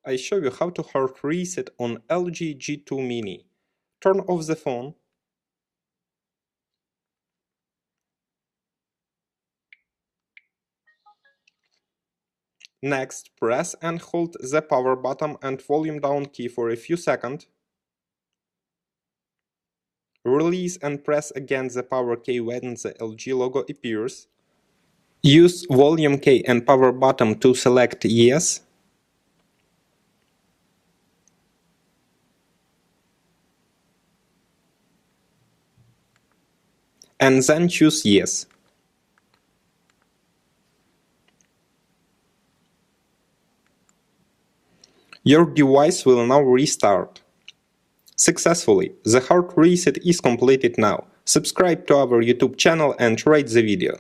I show you how to hard reset on LG G2 Mini. Turn off the phone. Next, press and hold the power button and volume down key for a few seconds. Release and press again the power key when the LG logo appears. Use volume key and power button to select yes. And then choose yes. Your device will now restart. Successfully, the hard reset is completed now. Subscribe to our YouTube channel and rate the video.